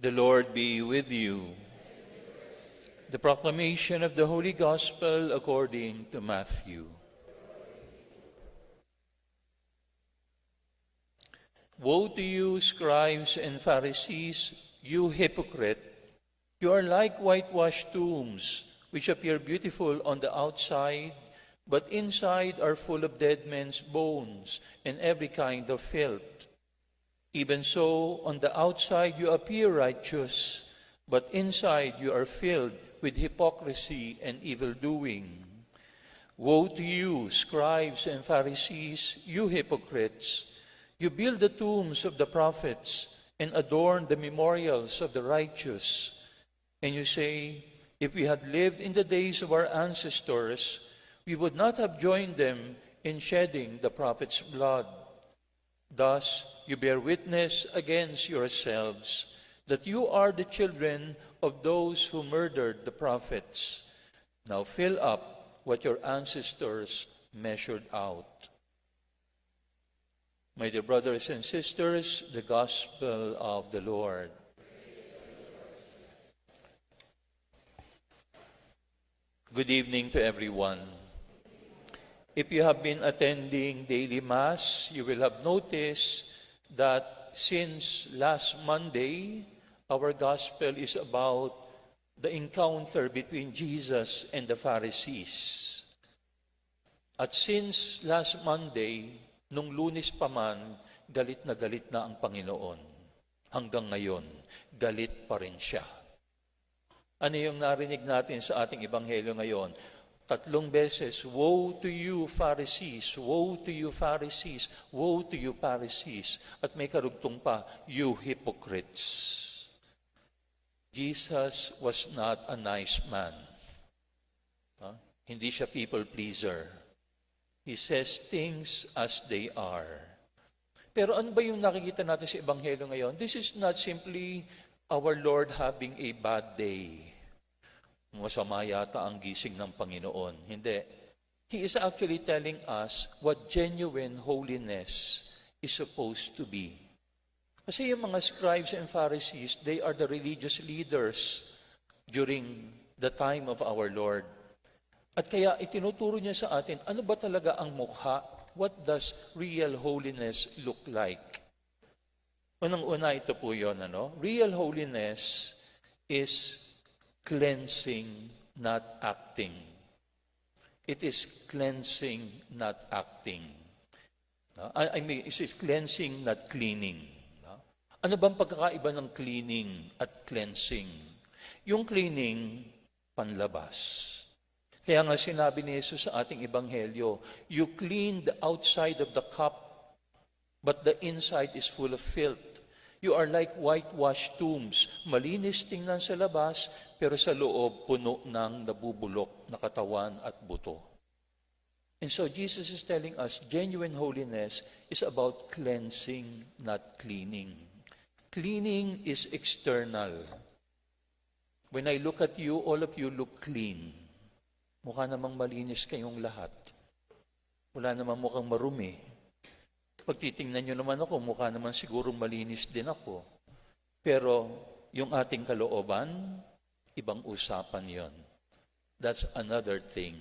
The Lord be with you. The proclamation of the Holy Gospel according to Matthew. Woe to you, scribes and Pharisees, you hypocrite! You are like whitewashed tombs, which appear beautiful on the outside, but inside are full of dead men's bones and every kind of filth. Even so, on the outside you appear righteous, but inside you are filled with hypocrisy and evil-doing. Woe to you, scribes and Pharisees, you hypocrites! You build the tombs of the prophets and adorn the memorials of the righteous. And you say, if we had lived in the days of our ancestors, we would not have joined them in shedding the prophets' blood. Thus, you bear witness against yourselves that you are the children of those who murdered the prophets. Now fill up what your ancestors measured out. My dear brothers and sisters, the Gospel of the Lord. Good evening to everyone. If you have been attending daily Mass, you will have noticed that since last Monday, our Gospel is about the encounter between Jesus and the Pharisees. At since last Monday, nung Lunes pa man, galit na ang Panginoon. Hanggang ngayon, galit pa rin siya. Ano yung narinig natin sa ating Ebanghelyo ngayon? 3 beses, woe to you, Pharisees! Woe to you, Pharisees! Woe to you, Pharisees! At may karugtong pa, you hypocrites! Jesus was not a nice man. Hindi siya people pleaser. He says things as they are. Pero ano ba yung nakikita natin sa Ebanghelyo ngayon? This is not simply our Lord having a bad day. Masama yata ang gising ng Panginoon. Hindi. He is actually telling us what genuine holiness is supposed to be. Kasi yung mga scribes and Pharisees, they are the religious leaders during the time of our Lord. At kaya itinuturo niya sa atin, ano ba talaga ang mukha? What does real holiness look like? Unang-una ito po yun, Real holiness is cleansing, not acting. It is cleansing, not acting. It is cleansing, not cleaning. Ano bang pagkakaiba ng cleaning at cleansing? Yung cleaning, panlabas. Kaya nga sinabi ni Jesus sa ating Ebanghelyo, you clean the outside of the cup, but the inside is full of filth. You are like whitewashed tombs. Malinis tingnan sa labas, pero sa loob puno ng nabubulok na katawan at buto. And so Jesus is telling us, genuine holiness is about cleansing, not cleaning. Cleaning is external. When I look at you, all of you look clean. Mukha namang malinis kayong lahat. Wala namang mukhang marumi. Pag titingnan nyo naman ako, mukha naman siguro malinis din ako. Pero yung ating kalooban, ibang usapan yon. That's another thing.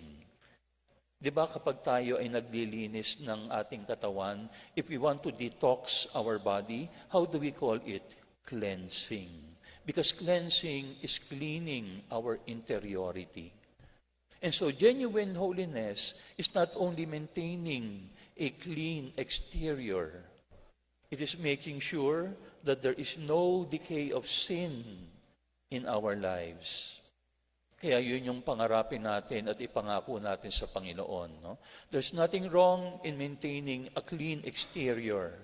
Di ba kapag tayo ay naglilinis ng ating katawan, if we want to detox our body, how do we call it? Cleansing. Because cleansing is cleaning our interiority. And so genuine holiness is not only maintaining a clean exterior, it is making sure that there is no decay of sin in our lives. Kaya yun yung pangarapin natin at ipangako natin sa Panginoon. There's nothing wrong in maintaining a clean exterior,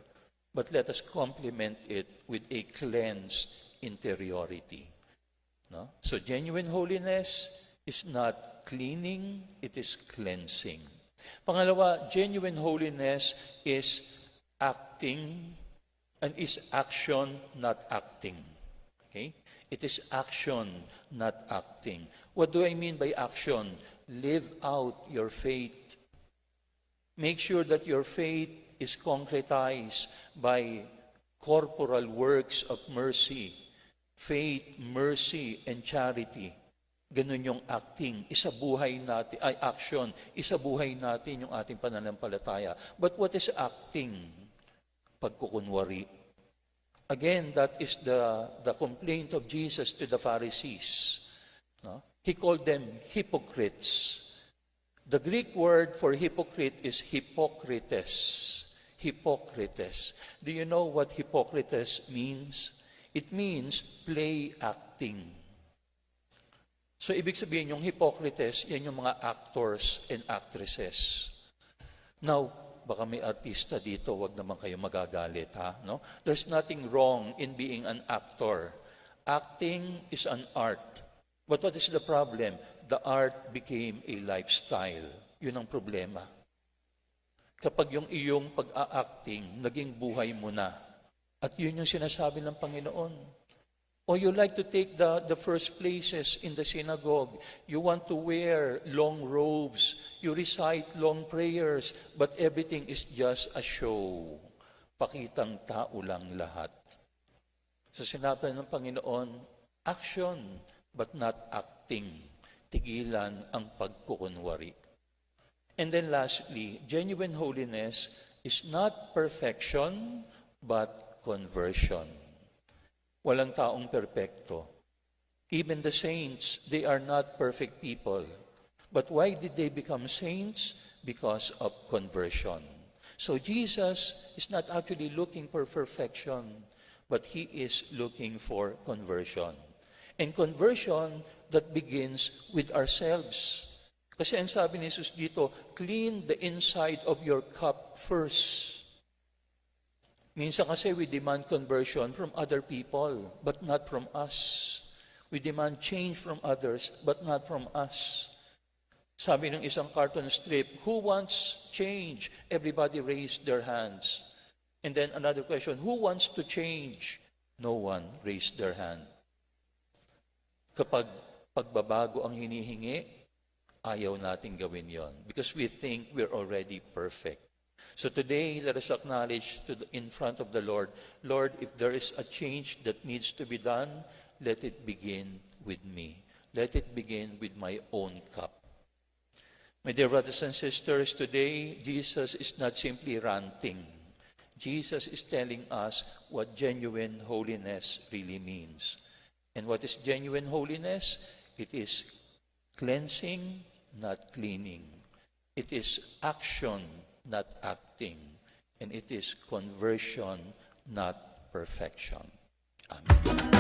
but let us complement it with a cleansed interiority. So genuine holiness is not cleaning, it is cleansing. Pangalawa, genuine holiness is acting and is action, not acting. Okay? It is action, not acting. What do I mean by action? Live out your faith. Make sure that your faith is concretized by corporal works of mercy. faith, mercy, and charity. Ganun yung acting. Isabuhay natin, ay action. Isabuhay natin yung ating pananampalataya. But what is acting? Pagkukunwari. Again, that is the complaint of Jesus to the Pharisees. No? He called them hypocrites. The Greek word for hypocrite is hypocrites. Hypocrites. Do you know what hypocrites means? It means play acting. So, ibig sabihin, yung hypocrites, yan yung mga actors and actresses. Now, baka may artista dito, wag naman kayo magagalit, ha? No? There's nothing wrong in being an actor. Acting is an art. But what is the problem? The art became a lifestyle. Yun ang problema. Kapag yung iyong pag-a-acting, naging buhay mo na. At yun yung sinasabi ng Panginoon. Or you like to take the first places in the synagogue. You want to wear long robes. You recite long prayers. But everything is just a show. Pakitang tao lang lahat. So sinabi ng Panginoon, action but not acting. Tigilan ang pagkukunwari. And then lastly, genuine holiness is not perfection but conversion. Walang taong perpekto. Even the saints, they are not perfect people. But why did they become saints? Because of conversion. So Jesus is not actually looking for perfection, but He is looking for conversion. And conversion that begins with ourselves. Kasi ang sabi ni Jesus dito, clean the inside of your cup first. Minsan kasi we demand conversion from other people, but not from us. We demand change from others, but not from us. Sabi ng isang cartoon strip, who wants change? Everybody raised their hands. And then another question, who wants to change? No one raised their hand. Kapag pagbabago ang hinihingi, ayaw natin gawin yon because we think we're already perfect. So today, let us acknowledge in front of the Lord, Lord, if there is a change that needs to be done, let it begin with me. Let it begin with my own cup. My dear brothers and sisters, today, Jesus is not simply ranting. Jesus is telling us what genuine holiness really means. And what is genuine holiness? It is cleansing, not cleaning. It is action, not acting. And it is conversion, not perfection. Amen.